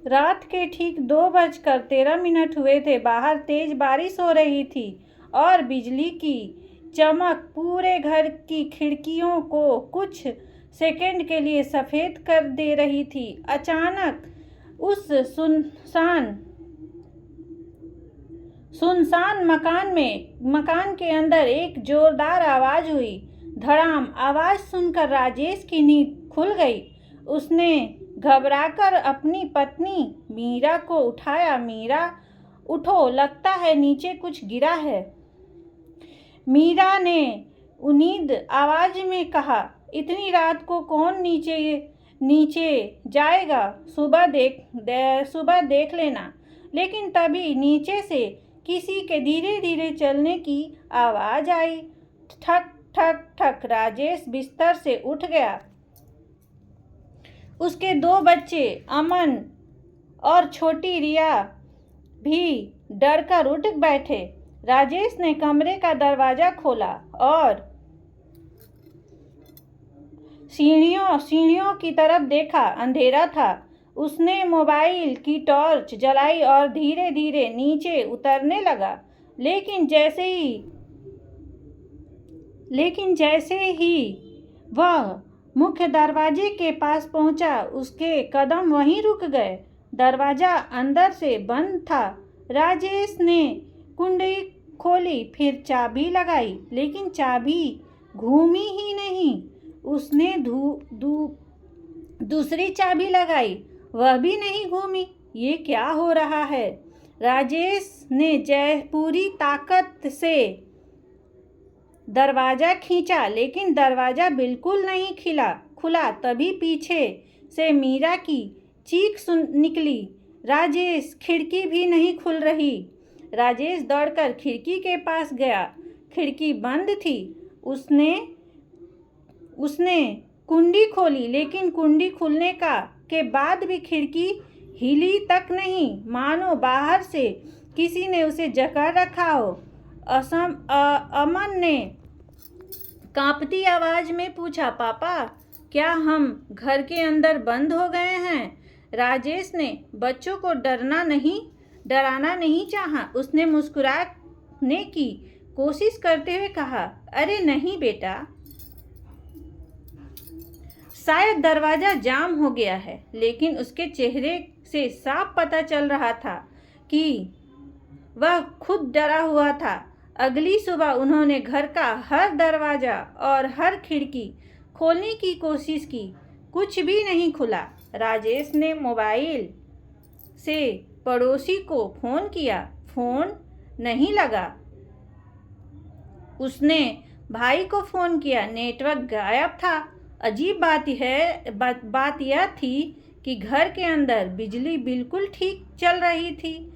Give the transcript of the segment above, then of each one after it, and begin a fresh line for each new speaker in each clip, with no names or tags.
रात के ठीक 2:13 हुए थे। बाहर तेज बारिश हो रही थी और बिजली की चमक पूरे घर की खिड़कियों को कुछ सेकंड के लिए सफ़ेद कर दे रही थी। अचानक उस सुनसान मकान के अंदर एक जोरदार आवाज़ हुई। धड़ाम। आवाज़ सुनकर राजेश की नींद खुल गई। उसने घबराकर अपनी पत्नी मीरा को उठाया। मीरा, उठो, लगता है नीचे कुछ गिरा है। मीरा ने उम्मीद आवाज़ में कहा, इतनी रात को कौन नीचे जाएगा? सुबह देख लेना। लेकिन तभी नीचे से किसी के धीरे धीरे चलने की आवाज़ आई। ठक ठक ठक। राजेश बिस्तर से उठ गया। उसके 2 बच्चे अमन और छोटी रिया भी डरकर उठ बैठे। राजेश ने कमरे का दरवाज़ा खोला और सीढ़ियों की तरफ देखा। अंधेरा था। उसने मोबाइल की टॉर्च जलाई और धीरे धीरे नीचे उतरने लगा। लेकिन जैसे ही वह मुख्य दरवाजे के पास पहुंचा, उसके कदम वहीं रुक गए। दरवाज़ा अंदर से बंद था। राजेश ने कुंडी खोली, फिर चाबी लगाई, लेकिन चाबी घूमी ही नहीं। उसने दूसरी चाबी लगाई, वह भी नहीं घूमी। ये क्या हो रहा है? राजेश ने पूरी ताकत से दरवाज़ा खींचा, लेकिन दरवाज़ा बिल्कुल नहीं खुला। तभी पीछे से मीरा की चीख निकली। राजेश, खिड़की भी नहीं खुल रही। राजेश दौड़कर खिड़की के पास गया। खिड़की बंद थी। उसने कुंडी खोली, लेकिन कुंडी खुलने के बाद भी खिड़की हिली तक नहीं, मानो बाहर से किसी ने उसे जकड़ रखा हो। अमन ने कांपती आवाज़ में पूछा, पापा, क्या हम घर के अंदर बंद हो गए हैं? राजेश ने बच्चों को डराना नहीं चाहा। उसने मुस्कुराने की कोशिश करते हुए कहा, अरे नहीं बेटा, शायद दरवाज़ा जाम हो गया है। लेकिन उसके चेहरे से साफ पता चल रहा था कि वह खुद डरा हुआ था। अगली सुबह उन्होंने घर का हर दरवाज़ा और हर खिड़की खोलने की कोशिश की, कुछ भी नहीं खुला। राजेश ने मोबाइल से पड़ोसी को फ़ोन किया, फ़ोन नहीं लगा। उसने भाई को फ़ोन किया, नेटवर्क गायब था। अजीब बात यह थी कि घर के अंदर बिजली बिल्कुल ठीक चल रही थी।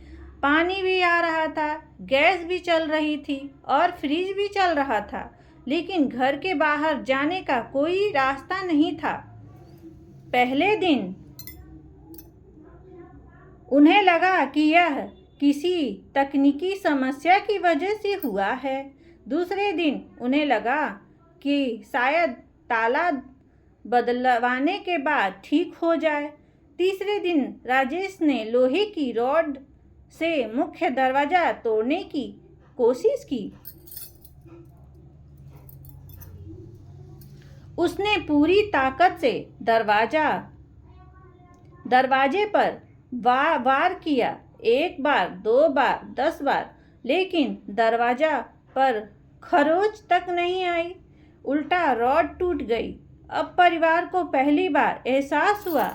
पानी भी आ रहा था, गैस भी चल रही थी और फ्रिज भी चल रहा था। लेकिन घर के बाहर जाने का कोई रास्ता नहीं था। पहले दिन उन्हें लगा कि यह किसी तकनीकी समस्या की वजह से हुआ है। दूसरे दिन उन्हें लगा कि शायद ताला बदलवाने के बाद ठीक हो जाए। तीसरे दिन राजेश ने लोहे की रॉड से मुख्य दरवाज़ा तोड़ने की कोशिश की। उसने पूरी ताकत से दरवाजे पर वार किया, 1 बार, 2 बार, 10 बार, लेकिन दरवाज़ा पर खरोच तक नहीं आई। उल्टा रॉड टूट गई। अब परिवार को पहली बार एहसास हुआ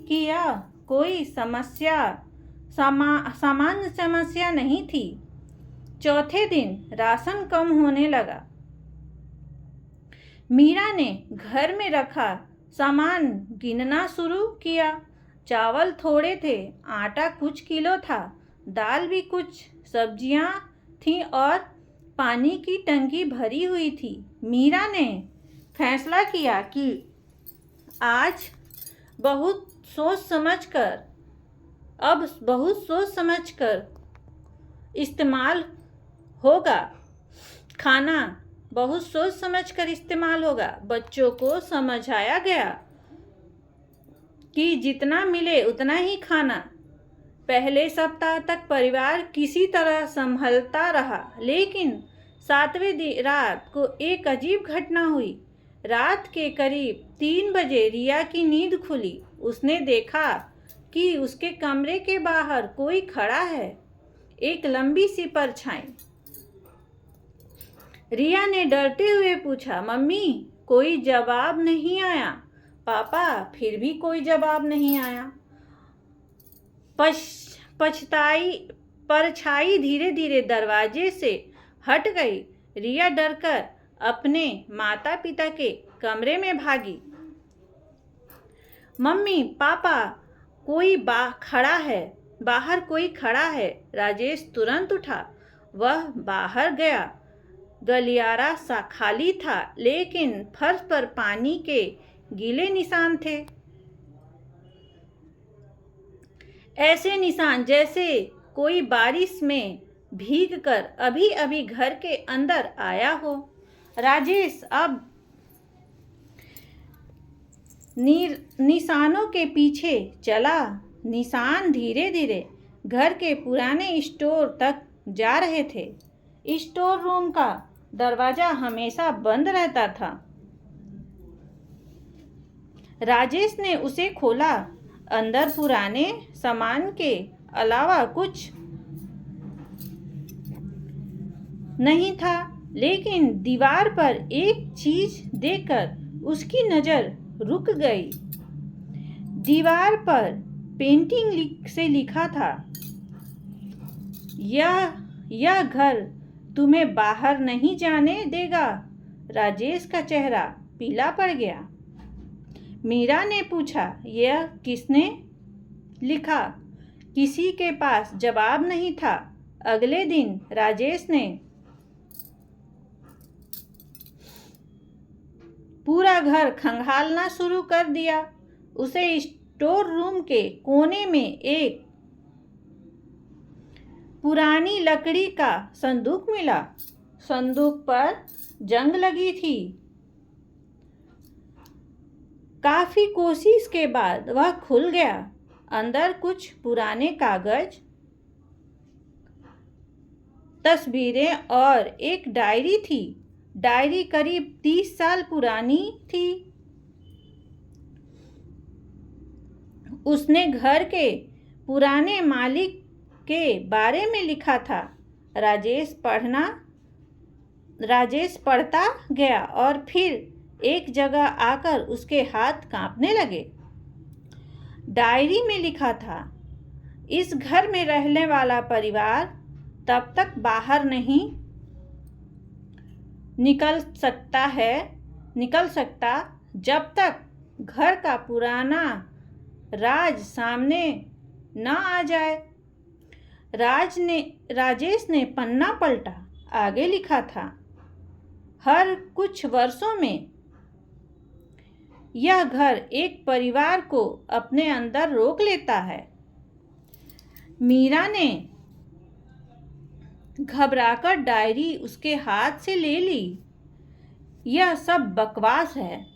कि यह कोई सामान्य समस्या नहीं थी। चौथे दिन राशन कम होने लगा। मीरा ने घर में रखा सामान गिनना शुरू किया। चावल थोड़े थे, आटा कुछ किलो था, दाल भी कुछ, सब्जियां थीं और पानी की टंकी भरी हुई थी। मीरा ने फैसला किया कि आज बहुत सोच समझकर इस्तेमाल होगा। खाना बहुत सोच समझकर इस्तेमाल होगा। बच्चों को समझाया गया कि जितना मिले उतना ही खाना पहले सप्ताह तक परिवार किसी तरह संभलता रहा, लेकिन 7वें रात को एक अजीब घटना हुई। रात के करीब 3 बजे रिया की नींद खुली। उसने देखा कि उसके कमरे के बाहर कोई खड़ा है, एक लंबी सी परछाई। रिया ने डरते हुए पूछा, मम्मी, कोई जवाब नहीं आया। पापा, फिर भी कोई जवाब नहीं आया। परछाई धीरे धीरे दरवाजे से हट गई। रिया डरकर अपने माता पिता के कमरे में भागी। मम्मी, पापा, कोई बाहर कोई खड़ा है। राजेश तुरंत उठा। वह बाहर गया। गलियारा सा खाली था, लेकिन फर्श पर पानी के गीले निशान थे। ऐसे निशान जैसे कोई बारिश में भीगकर अभी अभी घर के अंदर आया हो। राजेश अब निशानों के पीछे चला। निशान धीरे धीरे घर के पुराने स्टोर तक जा रहे थे। स्टोर रूम का दरवाजा हमेशा बंद रहता था। राजेश ने उसे खोला। अंदर पुराने सामान के अलावा कुछ नहीं था, लेकिन दीवार पर एक चीज देखकर उसकी नजर रुक गई। दीवार पर पेंटिंग से लिखा था, यह घर तुम्हें बाहर नहीं जाने देगा। राजेश का चेहरा पीला पड़ गया। मीरा ने पूछा, यह किसने लिखा? किसी के पास जवाब नहीं था। अगले दिन राजेश ने पूरा घर खंगालना शुरू कर दिया। उसे स्टोर रूम के कोने में एक पुरानी लकड़ी का संदूक मिला। संदूक पर जंग लगी थी। काफी कोशिश के बाद वह खुल गया। अंदर कुछ पुराने कागज, तस्वीरें और एक डायरी थी। डायरी करीब 30 साल पुरानी थी। उसने घर के पुराने मालिक के बारे में लिखा था। राजेश पढ़ता गया और फिर एक जगह आकर उसके हाथ कांपने लगे। डायरी में लिखा था, इस घर में रहने वाला परिवार तब तक बाहर नहीं निकल सकता जब तक घर का पुराना राज सामने न आ जाए। राजेश ने पन्ना पलटा। आगे लिखा था, हर कुछ वर्षों में यह घर एक परिवार को अपने अंदर रोक लेता है। मीरा ने घबराकर डायरी उसके हाथ से ले ली। यह सब बकवास है।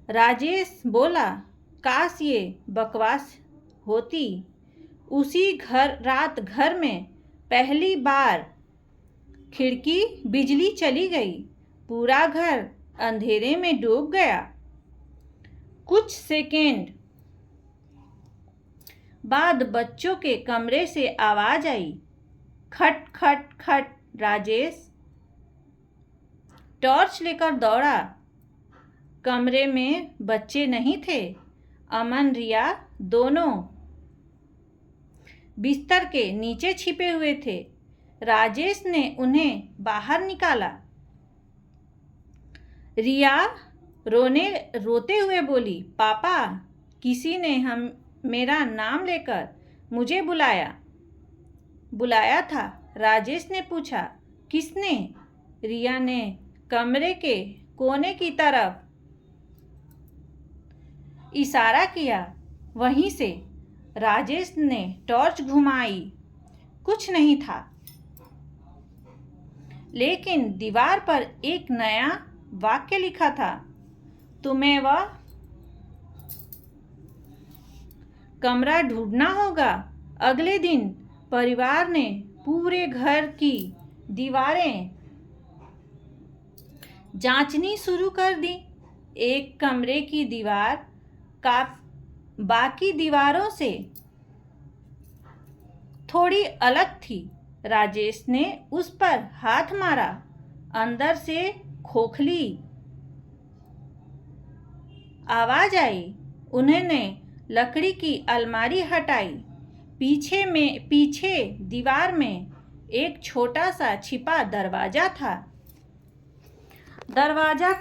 राजेश बोला, काश ये बकवास होती। उसी रात घर में पहली बार खिड़की बिजली चली गई। पूरा घर अंधेरे में डूब गया। कुछ सेकेंड बाद बच्चों के कमरे से आवाज आई, खट खट खट। राजेश टॉर्च लेकर दौड़ा। कमरे में बच्चे नहीं थे। अमन, रिया दोनों बिस्तर के नीचे छिपे हुए थे। राजेश ने उन्हें बाहर निकाला। रिया रोते हुए बोली, पापा, किसी ने मेरा नाम लेकर मुझे बुलाया था। राजेश ने पूछा, किसने? रिया ने कमरे के कोने की तरफ इशारा किया। वहीं से राजेश ने टॉर्च घुमाई। कुछ नहीं था, लेकिन दीवार पर एक नया वाक्य लिखा था, तुम्हें वह कमरा ढूंढना होगा। अगले दिन परिवार ने पूरे घर की दीवारें जांचनी शुरू कर दी। एक कमरे की दीवार का बाकी दीवारों से थोड़ी अलग थी। राजेश ने उस पर हाथ मारा। अंदर से खोखली आवाज आई। उन्होंने लकड़ी की अलमारी हटाई। पीछे दीवार में एक छोटा सा छिपा दरवाजा था। दरवाजा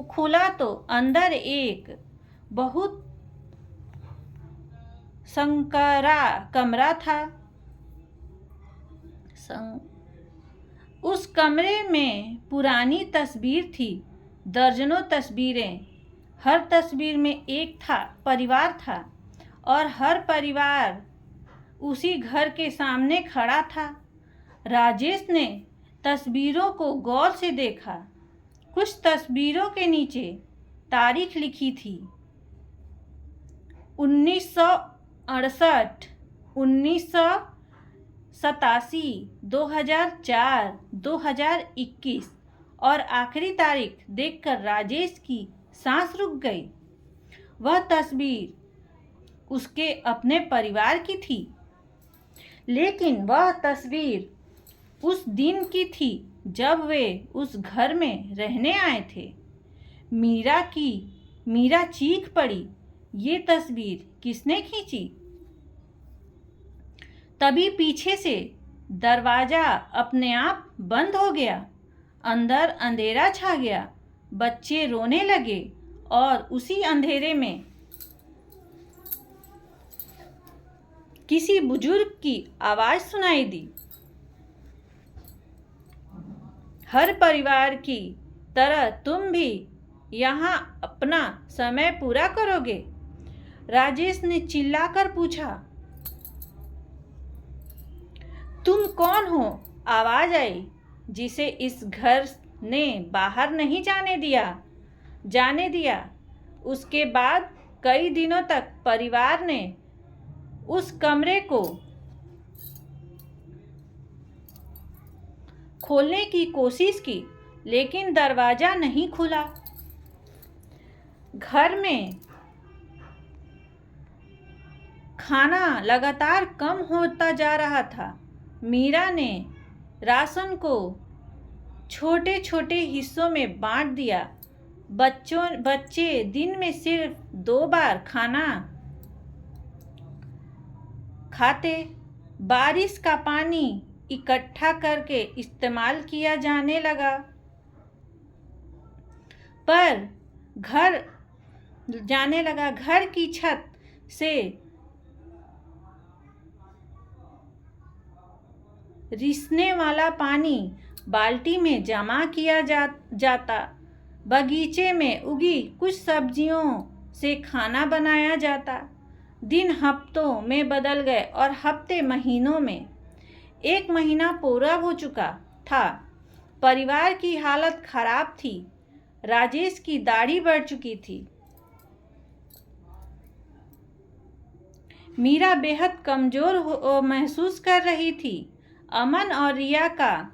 खोला तो अंदर एक बहुत संकरा कमरा था। उस कमरे में पुरानी तस्वीर थी, दर्जनों तस्वीरें। हर तस्वीर में एक परिवार था और हर परिवार उसी घर के सामने खड़ा था। राजेश ने तस्वीरों को गौर से देखा। कुछ तस्वीरों के नीचे तारीख लिखी थी, 1968, 1987, 2004, 2021 और आखिरी तारीख देखकर राजेश की सांस रुक गई। वह तस्वीर उसके अपने परिवार की थी, लेकिन वह तस्वीर उस दिन की थी जब वे उस घर में रहने आए थे। मीरा चीख पड़ी, ये तस्वीर किसने खींची? तभी पीछे से दरवाजा अपने आप बंद हो गया। अंदर अंधेरा छा गया। बच्चे रोने लगे और उसी अंधेरे में किसी बुजुर्ग की आवाज सुनाई दी, हर परिवार की तरह तुम भी यहाँ अपना समय पूरा करोगे? राजेश ने चिल्लाकर पूछा। तुम कौन हो? आवाज आई, जिसे इस घर ने बाहर नहीं जाने दिया। उसके बाद कई दिनों तक परिवार ने उस कमरे को खोलने की कोशिश की, लेकिन दरवाजा नहीं खुला। घर में खाना लगातार कम होता जा रहा था। मीरा ने राशन को छोटे छोटे हिस्सों में बांट दिया। बच्चे दिन में सिर्फ 2 बार खाना खाते। बारिश का पानी इकट्ठा करके इस्तेमाल किया जाने लगा। घर की छत से रिसने वाला पानी बाल्टी में जमा किया जाता। बगीचे में उगी कुछ सब्जियों से खाना बनाया जाता। दिन हफ्तों में बदल गए और हफ्ते महीनों में। 1 महीना पूरा हो चुका था। परिवार की हालत खराब थी। राजेश की दाढ़ी बढ़ चुकी थी। मीरा बेहद कमजोर महसूस कर रही थी। अमन और रिया का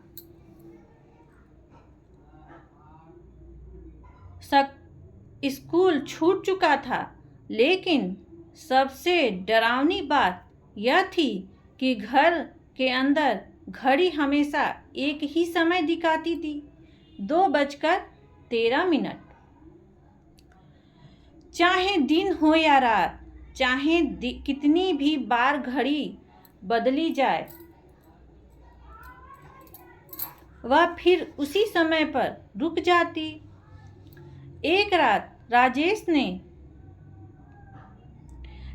स्कूल छूट चुका था, लेकिन सबसे डरावनी बात यह थी कि घर के अंदर घड़ी हमेशा एक ही समय दिखाती थी, 2:13। चाहे दिन हो या रात, चाहे कितनी भी बार घड़ी बदली जाए, वह फिर उसी समय पर रुक जाती। एक रात राजेश ने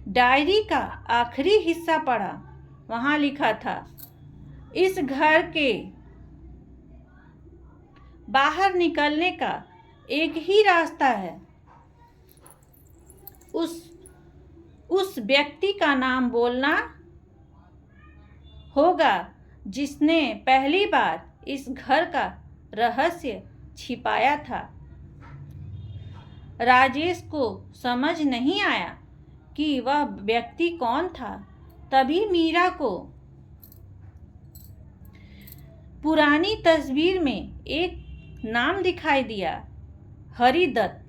डायरी का आखिरी हिस्सा पढ़ा। वहां लिखा था, इस घर के बाहर निकलने का एक ही रास्ता है। उस व्यक्ति का नाम बोलना होगा जिसने पहली बार इस घर का रहस्य छिपाया था। राजेश को समझ नहीं आया कि वह व्यक्ति कौन था। तभी मीरा को पुरानी तस्वीर में एक नाम दिखाई दिया, हरिदत्त।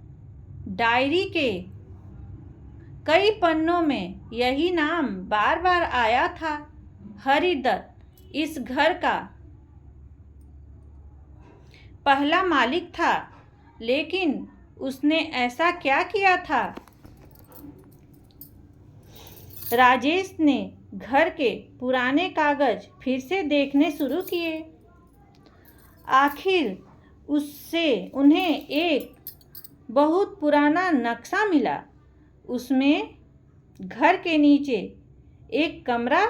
डायरी के कई पन्नों में यही नाम बार बार आया था। हरिदत्त इस घर का पहला मालिक था, लेकिन उसने ऐसा क्या किया था? राजेश ने घर के पुराने कागज फिर से देखने शुरू किए। आखिर उससे उन्हें एक बहुत पुराना नक्शा मिला। उसमें घर के नीचे एक कमरा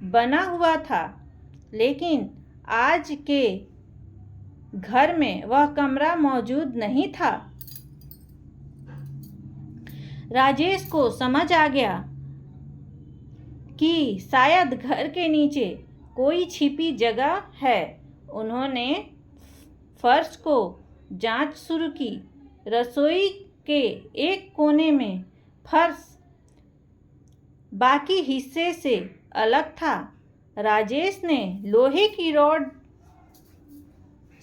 बना हुआ था, लेकिन आज के घर में वह कमरा मौजूद नहीं था। राजेश को समझ आ गया कि शायद घर के नीचे कोई छिपी जगह है। उन्होंने फर्श को जांच शुरू की। रसोई के एक कोने में फर्श बाकी हिस्से से अलग था। राजेश ने लोहे की रॉड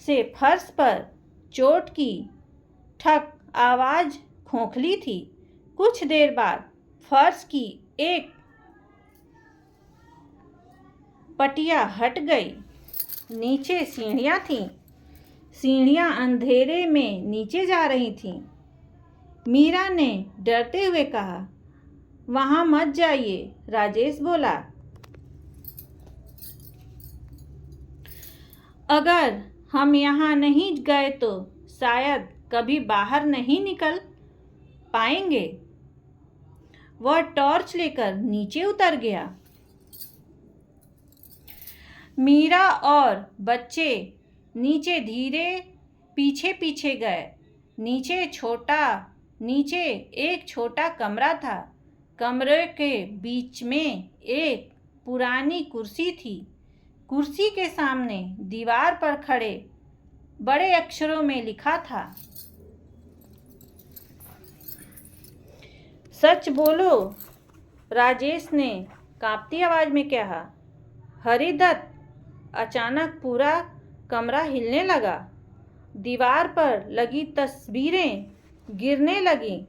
से फर्श पर चोट की। ठक आवाज खोखली थी। कुछ देर बाद फर्श की एक पटिया हट गई। नीचे सीढ़ियाँ थीं। सीढ़ियाँ अंधेरे में नीचे जा रही थीं। मीरा ने डरते हुए कहा, वहाँ मत जाइए। राजेश बोला, अगर हम यहाँ नहीं गए तो शायद कभी बाहर नहीं निकल पाएंगे। वह टॉर्च लेकर नीचे उतर गया। मीरा और बच्चे नीचे धीरे पीछे पीछे गए। नीचे एक छोटा कमरा था। कमरे के बीच में एक पुरानी कुर्सी थी। कुर्सी के सामने दीवार पर खड़े बड़े अक्षरों में लिखा था, सच बोलो। राजेश ने कांपती आवाज में कहा। हरिदत्त। अचानक पूरा कमरा हिलने लगा। दीवार पर लगी तस्वीरें गिरने लगीं।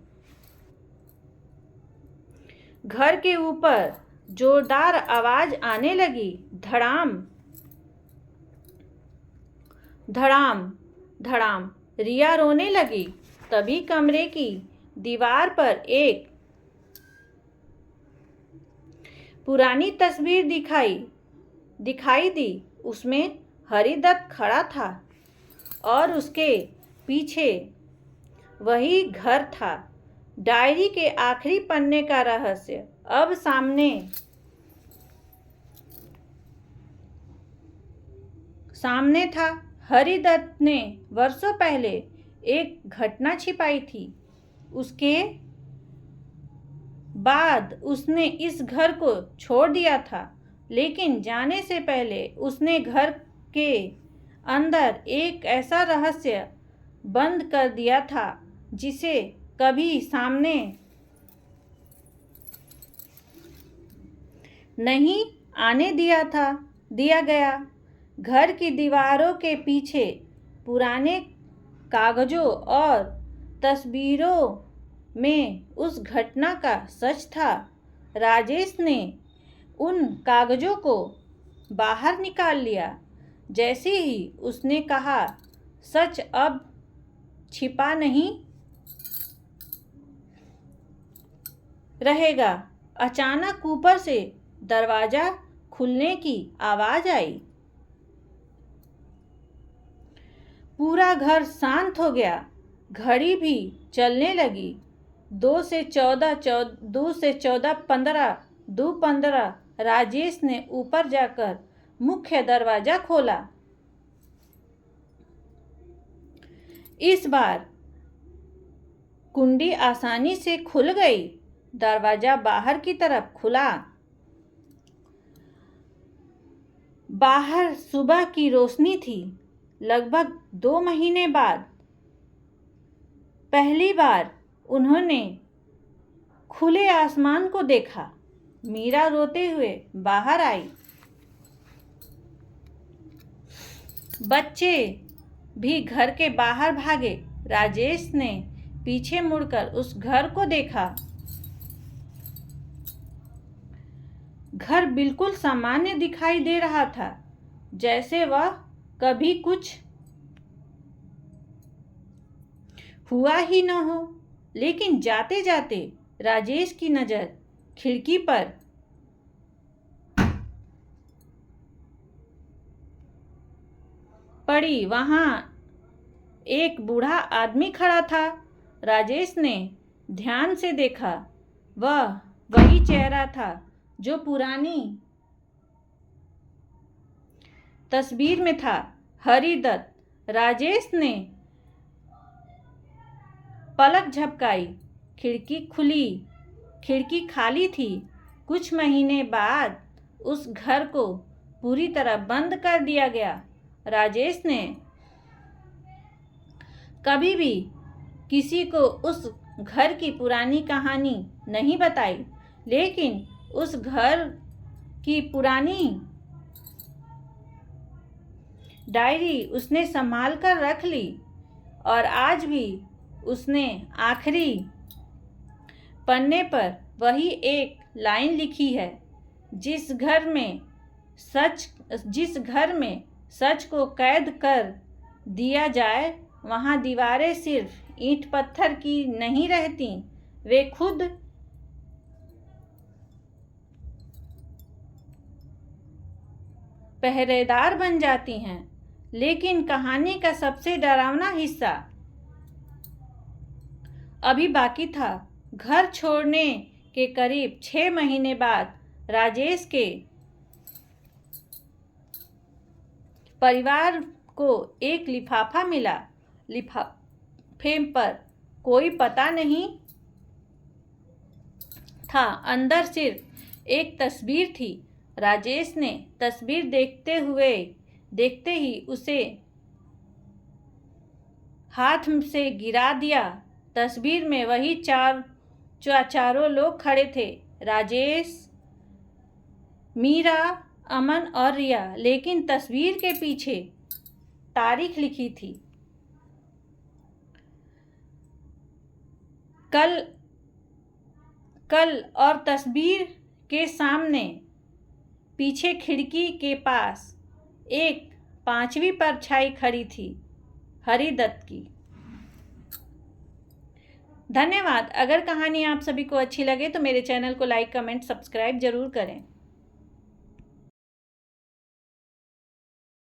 घर के ऊपर जोरदार आवाज आने लगी, धड़ाम धड़ाम धड़ाम। रिया रोने लगी। तभी कमरे की दीवार पर एक पुरानी तस्वीर दिखाई दी। उसमें हरिदत्त खड़ा था और उसके पीछे वही घर था। डायरी के आखिरी पन्ने का रहस्य अब सामने था। हरिदत्त ने वर्षों पहले एक घटना छिपाई थी। उसके बाद उसने इस घर को छोड़ दिया था, लेकिन जाने से पहले उसने घर के अंदर एक ऐसा रहस्य बंद कर दिया था जिसे कभी सामने नहीं आने दिया गया। घर की दीवारों के पीछे पुराने कागजों और तस्वीरों में उस घटना का सच था। राजेश ने उन कागजों को बाहर निकाल लिया। जैसे ही उसने कहा, सच अब छिपा नहीं रहेगा, अचानक ऊपर से दरवाजा खुलने की आवाज आई। पूरा घर शांत हो गया। घड़ी भी चलने लगी। 2 से 15। राजेश ने ऊपर जाकर मुख्य दरवाजा खोला। इस बार कुंडी आसानी से खुल गई। दरवाजा बाहर की तरफ खुला। बाहर सुबह की रोशनी थी। लगभग 2 महीने बाद पहली बार उन्होंने खुले आसमान को देखा। मीरा रोते हुए बाहर आई। बच्चे भी घर के बाहर भागे। राजेश ने पीछे मुड़कर उस घर को देखा। घर बिल्कुल सामान्य दिखाई दे रहा था, जैसे वह कभी कुछ हुआ ही न हो। लेकिन जाते जाते राजेश की नज़र खिड़की पर पड़ी। वहां एक बूढ़ा आदमी खड़ा था। राजेश ने ध्यान से देखा। वह वही चेहरा था जो पुरानी तस्वीर में था, हरिदत्त। राजेश ने पलक झपकाई। खिड़की खुली। खिड़की खाली थी। कुछ महीने बाद उस घर को पूरी तरह बंद कर दिया गया। राजेश ने कभी भी किसी को उस घर की पुरानी कहानी नहीं बताई, लेकिन उस घर की पुरानी डायरी उसने संभाल कर रख ली और आज भी उसने आखिरी पन्ने पर वही एक लाइन लिखी है, जिस घर में सच को कैद कर दिया जाए, वहाँ दीवारें सिर्फ ईंट पत्थर की नहीं रहती, वे खुद पहरेदार बन जाती हैं। लेकिन कहानी का सबसे डरावना हिस्सा अभी बाकी था। घर छोड़ने के करीब 6 महीने बाद राजेश के परिवार को एक लिफाफा मिला। लिफाफे पर कोई पता नहीं था, अंदर सिर्फ एक तस्वीर थी। राजेश ने तस्वीर देखते ही उसे हाथ से गिरा दिया। तस्वीर में वही चारों लोग खड़े थे, राजेश, मीरा, अमन और रिया। लेकिन तस्वीर के पीछे तारीख लिखी थी, कल। और तस्वीर के सामने पीछे खिड़की के पास एक 5वीं परछाई खड़ी थी, हरिदत्त की। धन्यवाद। अगर कहानी आप सभी को अच्छी लगे तो मेरे चैनल को लाइक, कमेंट, सब्सक्राइब जरूर करें।